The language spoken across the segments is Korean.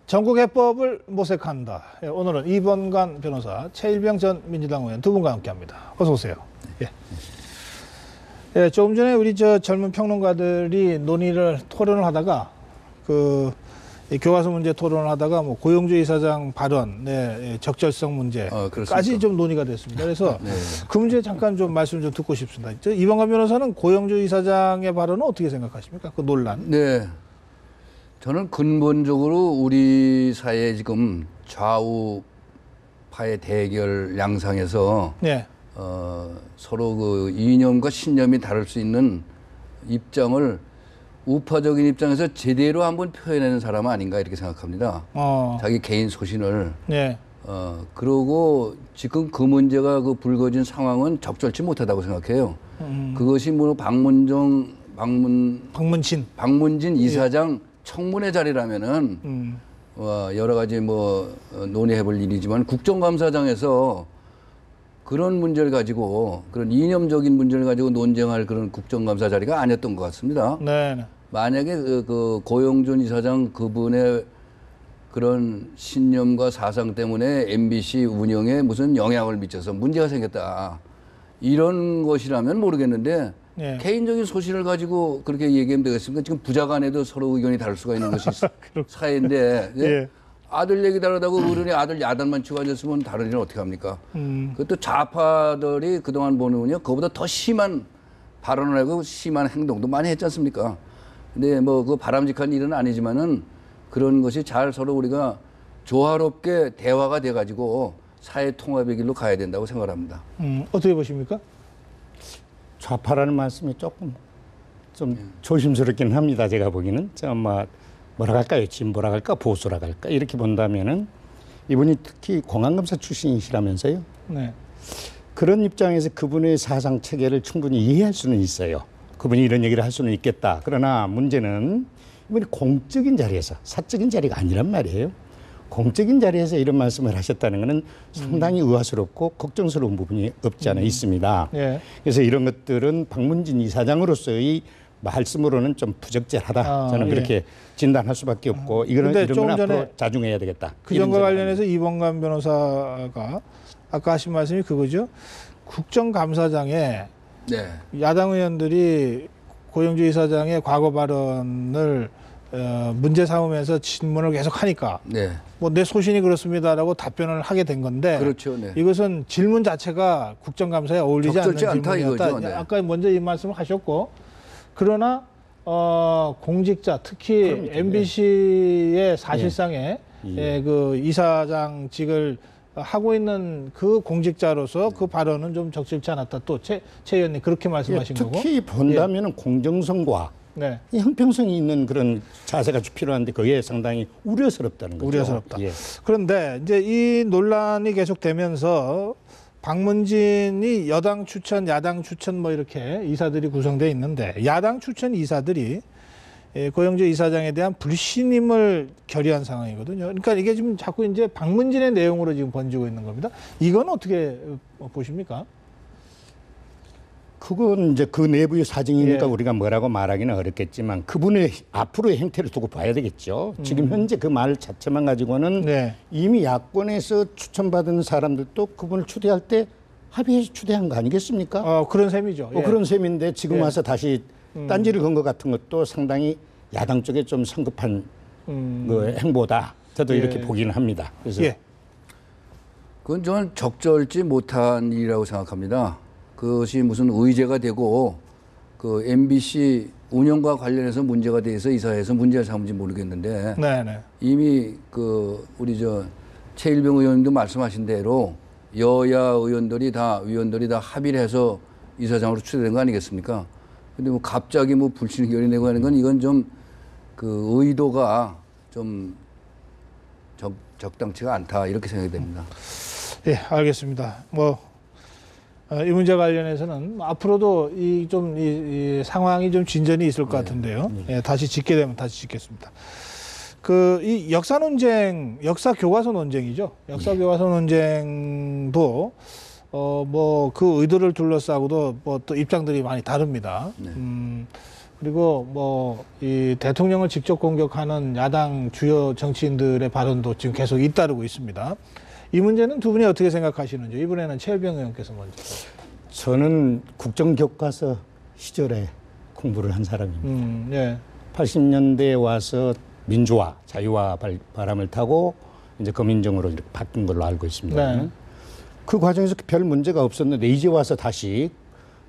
전국 해법을 모색한다. 예, 오늘은 이번관 변호사, 최일병 전 민주당 의원 두 분과 함께합니다. 어서 오세요. 예. 예, 조금 전에 우리 젊은 평론가들이 토론을 하다가 이 교과서 문제 토론을 하다가 뭐 고용주 이사장 발언의 적절성 문제까지 좀 논의가 됐습니다. 그래서 네. 그 문제 잠깐 좀 말씀 좀 듣고 싶습니다. 이번관 변호사는 고용주 이사장의 발언은 어떻게 생각하십니까? 그 논란. 네. 저는 근본적으로 우리 사회에 지금 좌우파의 대결 양상에서 네. 서로 그 이념과 신념이 다를 수 있는 입장을 우파적인 입장에서 제대로 한번 표현하는 사람은 아닌가 이렇게 생각합니다. 자기 개인 소신을. 네. 그러고 지금 그 문제가 그 불거진 상황은 적절치 못하다고 생각해요. 그것이 뭐 박문진 이사장 청문회 자리라면은 여러 가지 뭐 논의해볼 일이지만 국정감사장에서 그런 문제를 가지고 그런 이념적인 문제를 가지고 논쟁할 그런 국정감사 자리가 아니었던 것 같습니다. 네. 만약에 그 고용준 이사장 그분의 그런 신념과 사상 때문에 MBC 운영에 무슨 영향을 미쳐서 문제가 생겼다. 이런 것이라면 모르겠는데 네. 개인적인 소신을 가지고 그렇게 얘기하면 되겠습니까? 지금 부자 간에도 서로 의견이 다를 수가 있는 것이 사회인데 예. 아들 얘기 다르다고 어른이 아들 야단만 치고 앉았으면 다른 일은 어떻게 합니까? 그것도 좌파들이 그동안 보는군요. 그거보다 더 심한 발언을 하고 심한 행동도 많이 했지 않습니까? 근데 뭐 그 바람직한 일은 아니지만은 그런 것이 잘 서로 우리가 조화롭게 대화가 돼가지고 사회 통합의 길로 가야 된다고 생각합니다. 어떻게 보십니까? 좌파라는 말씀이 조금 좀 조심스럽긴 합니다. 제가 보기에는 뭐라 할까요? 진보라 할까? 보수라 할까? 이렇게 본다면은 이분이 특히 공안검사 출신이시라면서요. 네. 그런 입장에서 그분의 사상 체계를 충분히 이해할 수는 있어요. 그분이 이런 얘기를 할 수는 있겠다. 그러나 문제는 이분이 공적인 자리에서 사적인 자리가 아니란 말이에요. 공적인 자리에서 이런 말씀을 하셨다는 것은 상당히 의아스럽고 걱정스러운 부분이 없지 않아 있습니다. 예. 그래서 이런 것들은 박문진 이사장으로서의 말씀으로는 좀 부적절하다. 저는 그렇게 진단할 수밖에 없고 이런 건 앞으로 자중해야 되겠다. 그 점과 관련해서 이번관 변호사가 아까 하신 말씀이 그거죠. 국정감사장에 네. 야당 의원들이 고용주 이사장의 과거 발언을 문제 삼으면서 질문을 계속 하니까 네. 뭐 내 소신이 그렇습니다라고 답변을 하게 된 건데 그렇죠. 네. 이것은 질문 자체가 국정감사에 어울리지 않는 질문이었다. 이거죠. 네. 아까 먼저 이 말씀을 하셨고 그러나 공직자 특히 그럼요. MBC의 사실상의 그 이사장직을 하고 있는 그 공직자로서 그 발언은 좀 적절치 않았다. 또 최 의원님 그렇게 말씀하신 거고. 특히 본다면은 공정성과 네. 이 형평성이 있는 그런 자세가 필요한데 그게 상당히 우려스럽다는 거죠. 우려스럽다. 예. 그런데 이제 이 논란이 계속되면서 박문진이 여당 추천, 야당 추천 뭐 이렇게 이사들이 구성되어 있는데 야당 추천 이사들이 고용주 이사장에 대한 불신임을 결의한 상황이거든요. 그러니까 이게 지금 자꾸 이제 박문진의 내용으로 지금 번지고 있는 겁니다. 이건 어떻게 보십니까? 그건 이제 그 내부의 사정이니까 예. 우리가 뭐라고 말하기는 어렵겠지만 그분의 앞으로의 행태를 두고 봐야 되겠죠. 지금 현재 그 말 자체만 가지고는 네. 이미 야권에서 추천받은 사람들도 그분을 추대할 때 합의해서 추대한 거 아니겠습니까? 그런 셈이죠. 예. 그런 셈인데 지금 예. 와서 다시 딴지를 건 것 같은 것도 상당히 야당 쪽에 좀 성급한 그 행보다. 저도 예. 이렇게 보기는 합니다. 그래서 예. 그건 저는 적절치 못한 일이라고 생각합니다. 그것이 무슨 의제가 되고 그 MBC 운영과 관련해서 문제가 돼서 이 사회에서 문제를 삼은지 모르겠는데 네네. 이미 그 우리 최일병 의원님도 말씀하신 대로 여야 위원들이 다 합의를 해서 이사장으로 추대된 거 아니겠습니까? 근데 뭐 갑자기 뭐 불신을 결의내고 하는 건 이건 좀 그 의도가 좀 적당치가 않다 이렇게 생각이 됩니다. 예, 알겠습니다. 이 문제 관련해서는 앞으로도 이 상황이 좀 진전이 있을 것 같은데요. 예, 다시 짓게 되면 다시 짓겠습니다. 이 역사 논쟁, 역사 교과서 논쟁이죠. 역사 교과서 논쟁도 그 의도를 둘러싸고도 또 입장들이 많이 다릅니다. 그리고 뭐 이 대통령을 직접 공격하는 야당 주요 정치인들의 발언도 지금 계속 잇따르고 있습니다. 이 문제는 두 분이 어떻게 생각하시는지 이번에는 최일병 의원께서 먼저. 저는 국정교과서 시절에 공부를 한 사람입니다. 예. 80년대에 와서 민주화, 자유화 바람을 타고 이제 검인정으로 이렇게 바뀐 걸로 알고 있습니다. 네. 그 과정에서 별 문제가 없었는데 이제 와서 다시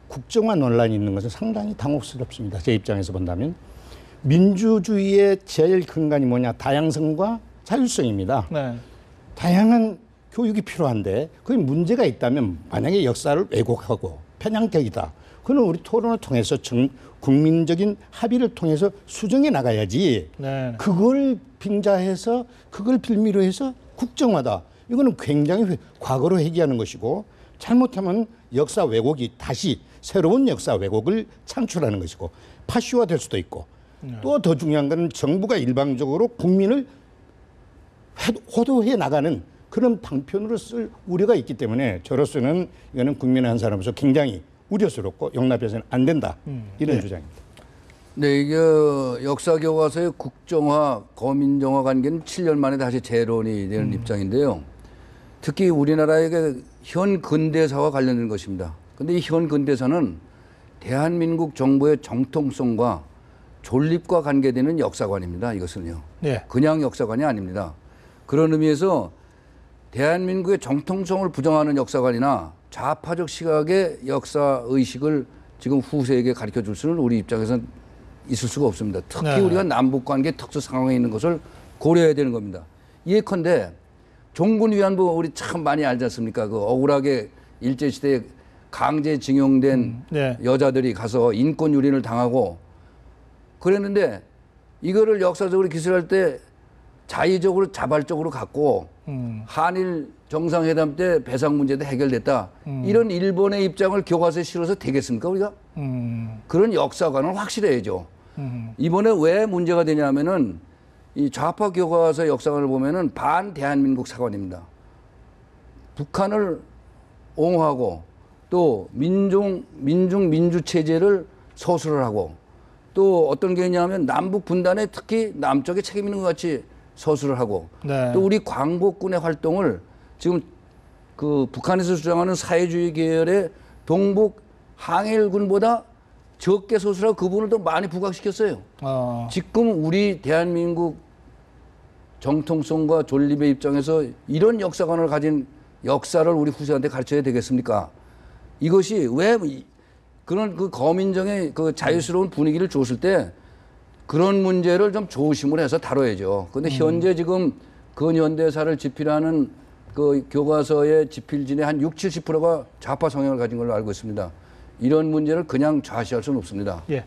국정화 논란이 있는 것은 상당히 당혹스럽습니다. 제 입장에서 본다면 민주주의의 제일 근간이 뭐냐? 다양성과 자율성입니다. 네. 다양한 교육이 필요한데 그게 문제가 있다면 만약에 역사를 왜곡하고 편향적이다. 그는 우리 토론을 통해서 국민적인 합의를 통해서 수정해 나가야지. 네. 그걸 빙자해서 그걸 빌미로 해서 국정화다. 이거는 굉장히 과거로 회귀하는 것이고 잘못하면 역사 왜곡이 다시 새로운 역사 왜곡을 창출하는 것이고 파쇼화될 수도 있고 또 더 중요한 것은 정부가 일방적으로 국민을 호도해 나가는 그런 방편으로 쓸 우려가 있기 때문에 저로서는 이거는 국민의 한 사람으로서 굉장히 우려스럽고 용납해서는 안 된다. 이런 주장입니다. 네, 이게 역사 교과서의 국정화, 거민정화 관계는 7년 만에 다시 재론이 되는 입장인데요. 특히 우리나라에게 현 근대사와 관련된 것입니다. 근데 이 현 근대사는 대한민국 정부의 정통성과 존립과 관계되는 역사관입니다. 이것은요. 예. 그냥 역사관이 아닙니다. 그런 의미에서 대한민국의 정통성을 부정하는 역사관이나 좌파적 시각의 역사 의식을 지금 후세에게 가르쳐 줄 수는 우리 입장에서는 있을 수가 없습니다. 특히 네. 우리가 남북관계 특수 상황에 있는 것을 고려해야 되는 겁니다. 예컨대 종군 위안부 우리 참 많이 알지 않습니까? 그 억울하게 일제시대에 강제징용된 네. 여자들이 가서 인권 유린을 당하고 그랬는데 이거를 역사적으로 기술할 때 자의적으로 자발적으로 갖고 한일 정상회담 때 배상 문제도 해결됐다. 이런 일본의 입장을 교과서에 실어서 되겠습니까 우리가? 그런 역사관은 확실해야죠. 이번에 왜 문제가 되냐면은 이 좌파 교과서 역사관을 보면은 반 대한민국 사관입니다. 북한을 옹호하고 또 민주 체제를 서술을 하고 또 어떤 게 있냐면 남북 분단에 특히 남쪽에 책임 있는 것 같이 서술을 하고 네. 또 우리 광복군의 활동을 지금 그 북한에서 주장하는 사회주의 계열의 동북 항일군보다 적게 서술하고 그 부분을 더 많이 부각시켰어요. 지금 우리 대한민국 정통성과 존립의 입장에서 이런 역사관을 가진 역사를 우리 후세한테 가르쳐야 되겠습니까? 이것이 왜 그런 그 거민정의 그 자유스러운 분위기를 줬을 때 그런 문제를 좀 조심을 해서 다뤄야죠. 그런데 현재 지금 근현대사를 집필하는 그 교과서의 집필진의 한 60, 70%가 좌파 성향을 가진 걸로 알고 있습니다. 이런 문제를 그냥 좌시할 수는 없습니다. 예.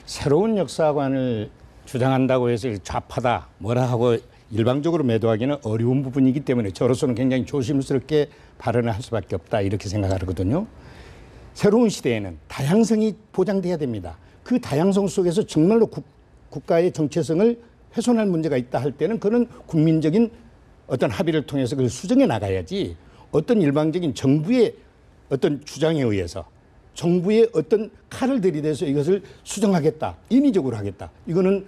새로운 역사관을 주장한다고 해서 좌파다 뭐라 하고 일방적으로 매도하기는 어려운 부분이기 때문에 저로서는 굉장히 조심스럽게 발언을 할 수밖에 없다 이렇게 생각하거든요. 새로운 시대에는 다양성이 보장돼야 됩니다. 그 다양성 속에서 정말로 국가의 정체성을 훼손할 문제가 있다 할 때는 그는 국민적인 어떤 합의를 통해서 그걸 수정해 나가야지 어떤 일방적인 정부의 어떤 주장에 의해서 정부의 어떤 칼을 들이대서 이것을 수정하겠다, 인위적으로 하겠다. 이거는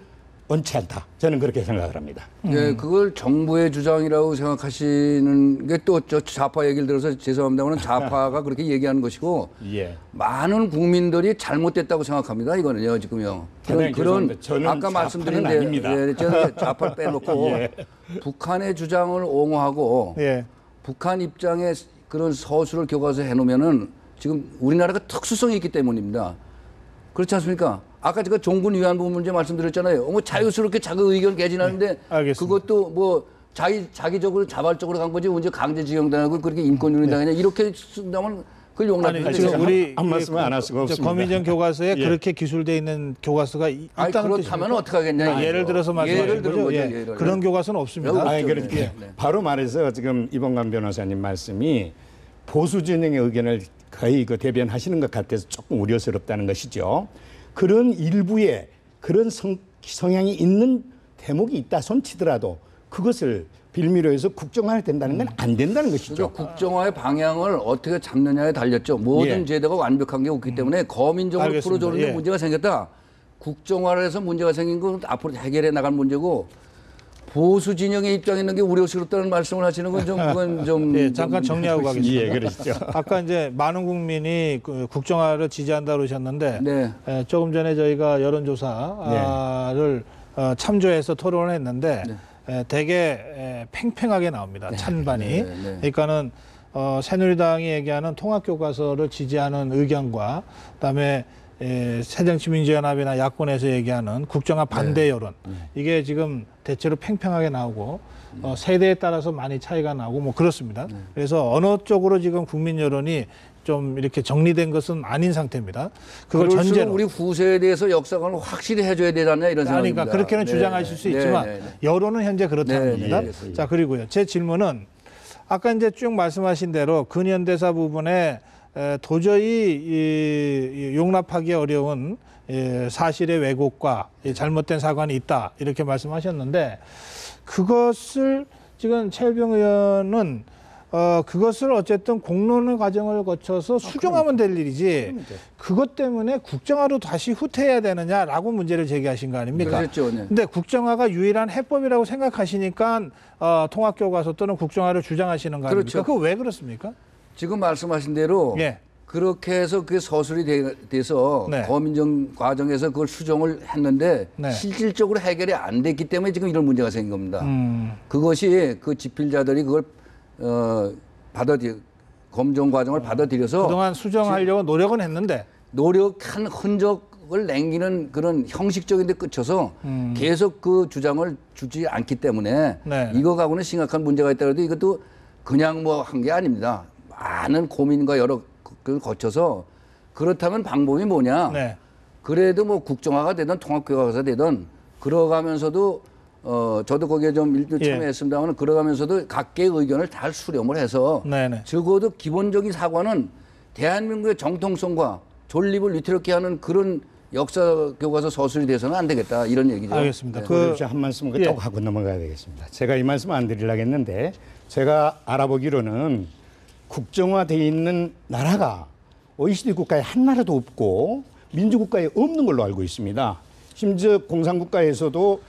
원치 않다. 저는 그렇게 생각을 합니다. 네, 그걸 정부의 주장이라고 생각하시는 게 또 저 좌파 얘기를 들어서 죄송합니다만 좌파가 그렇게 얘기하는 것이고 예. 많은 국민들이 잘못됐다고 생각합니다. 이거는요, 지금요. 대단히 그런 죄송합니다. 저는 아까 말씀드린 좌파는 아닙니다. 데 저는 좌파를 빼놓고 예. 북한의 주장을 옹호하고 예. 북한 입장에 그런 서술을 교과서에 해놓으면은 지금 우리나라가 특수성이 있기 때문입니다. 그렇지 않습니까? 아까 제가 종군 위안부 문제 말씀드렸잖아요. 뭐 자유스럽게 자기 의견 개진하는데 네, 알겠습니다. 그것도 뭐 자기적으로 자발적으로 간 거지 언제 강제징용당하고 그렇게 인권유린 당하냐 이렇게 쓴다면 그걸 용납해 아니, 주죠. 지금 우리 한 말씀을 안 할 수가 없습니다. 거민정 교과서에 예. 그렇게 기술되어 있는 교과서가 아니, 있다는 그렇다면 뜻입니까? 어떻게 하겠냐. 예를 들어서 말씀하신 예를 들은 거죠? 거죠. 예. 예를. 그런 교과서는 없습니다. 없죠. 아니, 그러니까 네, 네. 바로 말해서 지금 이봉관 변호사님 말씀이 보수 진영의 의견을 거의 그 대변하시는 것 같아서 조금 우려스럽다는 것이죠. 그런 일부의 그런 성향이 있는 대목이 있다 손치더라도 그것을 빌미로 해서 국정화가 된다는 건 안 된다는 것이죠. 그러니까 국정화의 방향을 어떻게 잡느냐에 달렸죠. 모든 예. 제도가 완벽한 게 없기 때문에 거민정을 알겠습니다. 풀어주는데 예. 문제가 생겼다. 국정화를 해서 문제가 생긴 건 앞으로 해결해 나갈 문제고 보수 진영의 입장에 있는 게 우려스럽다는 말씀을 하시는 건 좀 그건 좀 예, 잠깐 정리하고 가겠습니다. 예, 그러시죠. 아까 이제 많은 국민이 그 국정화를 지지한다 그러셨는데 네. 조금 전에 저희가 여론조사를 참조해서 토론을 했는데 되게 팽팽하게 나옵니다. 찬반이. 네, 네. 그러니까는 새누리당이 얘기하는 통합교과서를 지지하는 의견과 그다음에 새정치민주연합이나 야권에서 얘기하는 국정화 반대 여론 이게 지금 대체로 팽팽하게 나오고 세대에 따라서 많이 차이가 나고 뭐 그렇습니다. 그래서 어느 쪽으로 지금 국민 여론이 좀 이렇게 정리된 것은 아닌 상태입니다. 그걸 그럴수록 전제로. 우리 후세에 대해서 역사관을 확실히 해줘야 되지 않냐 이런 생각입니다. 그러니까 그렇게는 네, 주장하실 수 네, 있지만 네, 네. 여론은 현재 그렇다는 네, 겁니다. 네, 자, 그리고요. 제 질문은 아까 이제 쭉 말씀하신 대로 근현대사 부분에 도저히 용납하기 어려운 사실의 왜곡과 잘못된 사관이 있다 이렇게 말씀하셨는데 그것을 지금 최일병 의원은 그것을 어쨌든 공론의 과정을 거쳐서 수정하면 될 일이지 그것 때문에 국정화로 다시 후퇴해야 되느냐라고 문제를 제기하신 거 아닙니까? 그렇죠. 네. 근데 국정화가 유일한 해법이라고 생각하시니까 통합교과서 또는 국정화를 주장하시는 거 아닙니까? 그렇죠. 그거 왜 그렇습니까? 지금 말씀하신 대로 예. 그렇게 해서 그게 서술이 돼서 네. 검인정 과정에서 그걸 수정을 했는데 네. 실질적으로 해결이 안 됐기 때문에 지금 이런 문제가 생긴 겁니다. 그것이 그 집필자들이 그걸 검정 과정을 받아들여서 그동안 수정하려고 노력은 했는데 노력한 흔적을 남기는 그런 형식적인 데 그쳐서 계속 그 주장을 주지 않기 때문에 네. 이거 갖고는 심각한 문제가 있다 그래도 이것도 그냥 뭐 한 게 아닙니다. 많은 고민과 여러 걸 거쳐서 그렇다면 방법이 뭐냐. 네. 그래도 뭐 국정화가 되든 통합교과서가 되든 그러가면서도 저도 거기에 좀 일부 예. 참여했습니다만 그러가면서도 각계의 의견을 잘 수렴을 해서 네네. 적어도 기본적인 사과는 대한민국의 정통성과 존립을 위태롭게 하는 그런 역사 교과서 서술이 돼서는 안 되겠다 이런 얘기죠. 알겠습니다. 그 한 말씀 예. 또 하고 넘어가야 되겠습니다. 제가 이 말씀 안 드리려고 했는데 제가 알아보기로는 국정화돼 있는 나라가 OECD 국가에 한 나라도 없고 민주국가에 없는 걸로 알고 있습니다. 심지어 공산국가에서도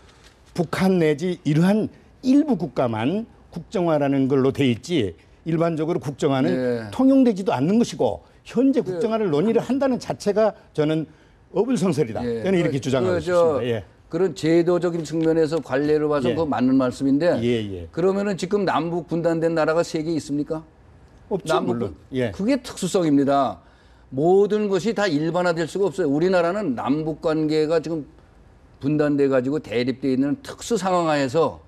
북한 내지 이러한 일부 국가만 국정화라는 걸로 돼 있지 일반적으로 국정화는 네. 통용되지도 않는 것이고 현재 국정화를 논의를 한다는 자체가 저는 어불성설이다. 예. 저는 이렇게 주장하고 싶습니다. 예. 그런 제도적인 측면에서 관례를 봐서 예. 그거 맞는 말씀인데 예. 그러면은 지금 남북 분단된 나라가 세 개 있습니까? 없죠, 물론. 예. 그게 특수성입니다. 모든 것이 다 일반화될 수가 없어요. 우리나라는 남북 관계가 지금 분단돼 가지고 대립돼 있는 특수 상황하에서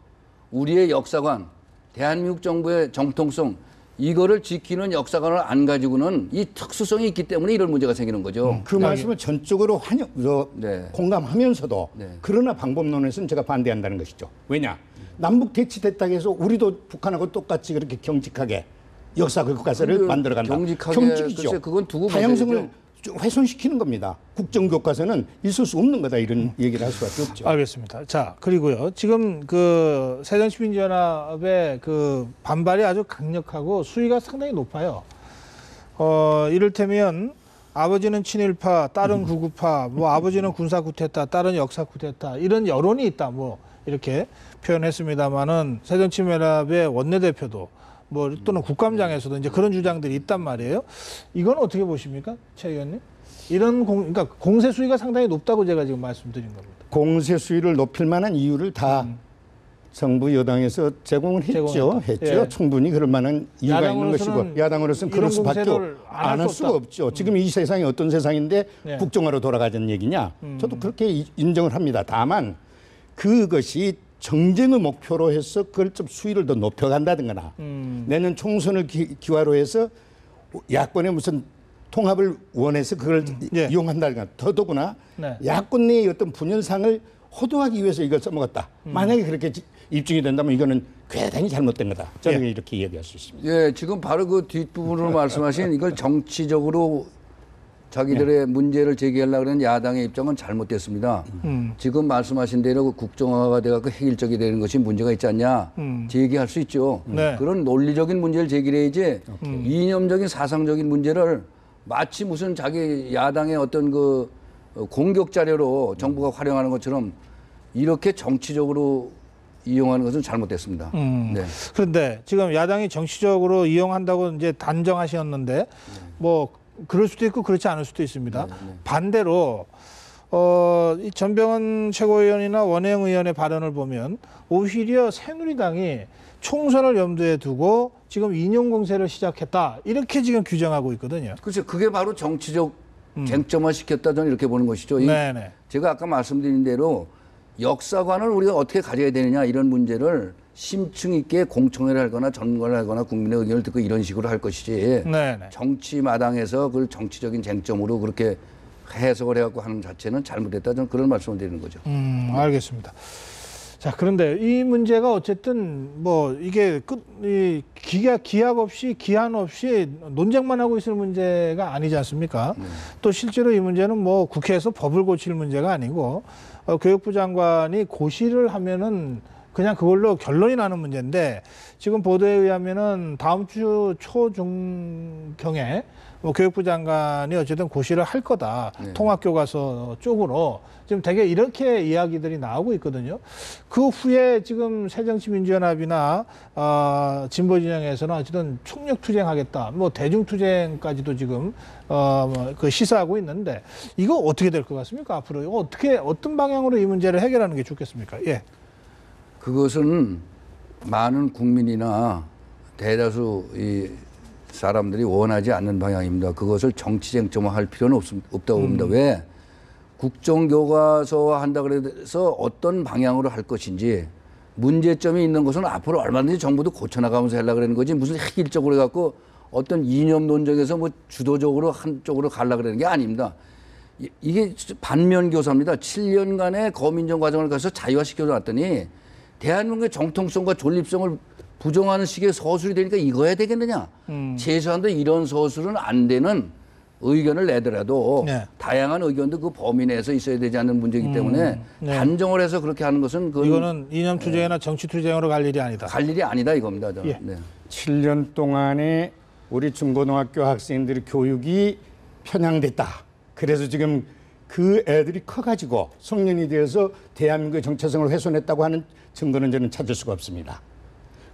우리의 역사관, 대한민국 정부의 정통성 이거를 지키는 역사관을 안 가지고는 이 특수성이 있기 때문에 이런 문제가 생기는 거죠. 그 말씀을 전적으로 네. 공감하면서도 네. 그러나 방법론에서는 제가 반대한다는 것이죠. 왜냐? 남북 대치됐다고 해서 우리도 북한하고 똑같이 그렇게 경직하게 역사 교과서를 만들어간다. 경직하게 경직이죠. 글쎄, 그건 두고 다양성을 보셔야죠. 훼손시키는 겁니다. 국정교과서는 있을 수 없는 거다 이런 얘기를 할 수밖에 없죠. 알겠습니다. 자, 그리고요. 지금 그 새정치민주연합의 그 반발이 아주 강력하고 수위가 상당히 높아요. 이를테면 아버지는 친일파, 딸은 구구파, 뭐 아버지는 군사 쿠데타, 딸은 역사 쿠데타 이런 여론이 있다. 뭐 이렇게 표현했습니다만은 새정치민주연합의 원내대표도 뭐 또는 국감장에서도 이제 그런 주장들이 있단 말이에요. 이건 어떻게 보십니까, 최 의원님? 이런 그러니까 공세 수위가 상당히 높다고 제가 지금 말씀드린 겁니다. 공세 수위를 높일 만한 이유를 다 정부 여당에서 제공을 했죠. 제공했다. 예. 충분히 그럴 만한 이유가 있는 야당으로서는 것이고 야당으로서는 그럴 이런 수밖에 공세를 안 할 수가 없죠. 지금 이 세상이 어떤 세상인데 예. 국정화로 돌아가자는 얘기냐. 저도 그렇게 인정을 합니다. 다만 그것이 정쟁을 목표로 해서 그걸 좀 수위를 더 높여간다든가 내년 총선을 기화로 해서 야권의 무슨 통합을 원해서 그걸 예. 이용한다든가 더더구나 네. 야권 내의 어떤 분열상을 호도하기 위해서 이걸 써먹었다. 만약에 그렇게 입증이 된다면 이거는 굉장히 잘못된 거다. 저는 이렇게 얘기할 수 있습니다. 예, 지금 바로 그 뒷부분으로 말씀하신 이걸 정치적으로 자기들의 문제를 제기하려고 하는 야당의 입장은 잘못됐습니다. 지금 말씀하신 대로 그 국정화가 돼서 획일적이 되는 것이 문제가 있지 않냐 제기할 수 있죠. 네. 그런 논리적인 문제를 제기해야지 이념적인 사상적인 문제를 마치 무슨 자기 야당의 어떤 그 공격 자료로 정부가 활용하는 것처럼 이렇게 정치적으로 이용하는 것은 잘못됐습니다. 네. 그런데 지금 야당이 정치적으로 이용한다고 이제 단정하셨는데 뭐 그럴 수도 있고 그렇지 않을 수도 있습니다. 반대로 이 전병헌 최고위원이나 원행 의원의 발언을 보면 오히려 새누리당이 총선을 염두에 두고 지금 인용 공세를 시작했다 이렇게 지금 규정하고 있거든요. 그렇죠. 그게 바로 정치적 쟁점화 시켰다 저는 이렇게 보는 것이죠. 네네. 제가 아까 말씀드린 대로 역사관을 우리가 어떻게 가져야 되느냐 이런 문제를 심층 있게 공청회를 하거나 전문가를 하거나 국민의 의견을 듣고 이런 식으로 할 것이지 네네. 정치 마당에서 그걸 정치적인 쟁점으로 그렇게 해석을 해갖고 하는 자체는 잘못됐다 저는 그런 말씀을 드리는 거죠. 알겠습니다. 자, 그런데 이 문제가 어쨌든 뭐 이게 기약 없이 기한 없이 논쟁만 하고 있을 문제가 아니지 않습니까? 또 실제로 이 문제는 뭐 국회에서 법을 고칠 문제가 아니고 교육부 장관이 고시를 하면은 그냥 그걸로 결론이 나는 문제인데 지금 보도에 의하면은 다음 주 초중경에 뭐 교육부 장관이 어쨌든 고시를 할 거다. 네. 통합교과서 쪽으로 지금 되게 이렇게 이야기들이 나오고 있거든요. 그 후에 지금 새정치민주연합이나 진보 진영에서는 어쨌든 총력투쟁하겠다. 뭐 대중투쟁까지도 지금 그 시사하고 있는데 이거 어떻게 될 것 같습니까? 앞으로 이거 어떤 방향으로 이 문제를 해결하는 게 좋겠습니까? 예. 그것은 많은 국민이나 대다수 이 사람들이 원하지 않는 방향입니다. 그것을 정치 쟁점화할 필요는 없다고 봅니다. 왜? 국정교과서 한다 그래서 어떤 방향으로 할 것인지 문제점이 있는 것은 앞으로 얼마든지 정부도 고쳐나가면서 하려고 그러는 거지 무슨 획일적으로 해갖고 어떤 이념 논쟁에서 뭐 주도적으로 한쪽으로 가려고 그러는 게 아닙니다. 이게 반면교사입니다. 7년간의 거민정 과정을 가서 자유화시켜 놨더니 대한민국의 정통성과 존립성을 부정하는 식의 서술이 되니까 이거 해야 되겠느냐. 최소한도 이런 서술은 안 되는 의견을 내더라도 네. 다양한 의견도 그 범위 내에서 있어야 되지 않는 문제이기 때문에 네. 단정을 해서 그렇게 하는 것은 이거는 이념투쟁이나 정치투쟁으로 갈 일이 아니다. 갈 일이 아니다 이겁니다. 저는. 예. 네. 7년 동안에 우리 중고등학교 학생들의 교육이 편향됐다. 그래서 지금 그 애들이 커가지고 성년이 되어서 대한민국의 정체성을 훼손했다고 하는 증거는 저는 찾을 수가 없습니다.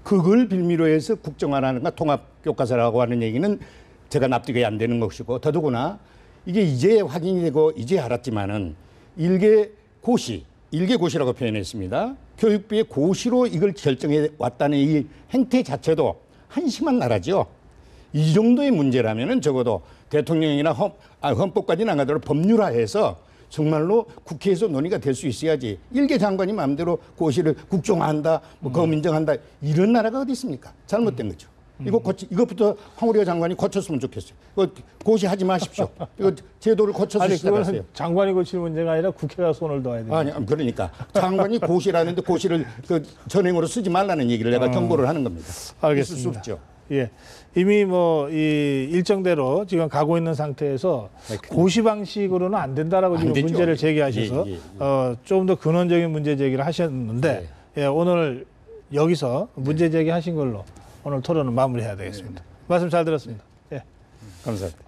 그걸 빌미로 해서 국정화라는가 통합교과서라고 하는 얘기는 제가 납득이 안 되는 것이고 더더구나 이게 이제 확인이 되고 이제 알았지만은 일개 고시라고 표현했습니다. 교육부의 고시로 이걸 결정해 왔다는 이 행태 자체도 한심한 나라죠. 이 정도의 문제라면은 적어도 대통령이나 헌법까지는 안 가더라도 법률화해서 정말로 국회에서 논의가 될 수 있어야지. 일개 장관이 마음대로 고시를 국정화한다, 뭐 거민정한다 이런 나라가 어디 있습니까? 잘못된 거죠. 이것부터 황우려 장관이 고쳤으면 좋겠어요. 이거 고시하지 마십시오. 이거 제도를 고쳐서 아니 시작하세요. 그거는 장관이 고칠 문제가 아니라 국회가 손을 둬야 돼요. 아니 그러니까 장관이 고시라는데 고시를 그 전행으로 쓰지 말라는 얘기를 내가 경고를 하는 겁니다. 알겠습니다. 있을 수 없죠. 예, 이미 뭐 이 일정대로 지금 가고 있는 상태에서 고시 방식으로는 안 된다라고 안 지금 되죠. 문제를 제기하셔서 좀 더 근원적인 문제 제기를 하셨는데 예, 오늘 여기서 문제 제기하신 걸로 오늘 토론은 마무리해야 되겠습니다. 말씀 잘 들었습니다. 예. 감사합니다.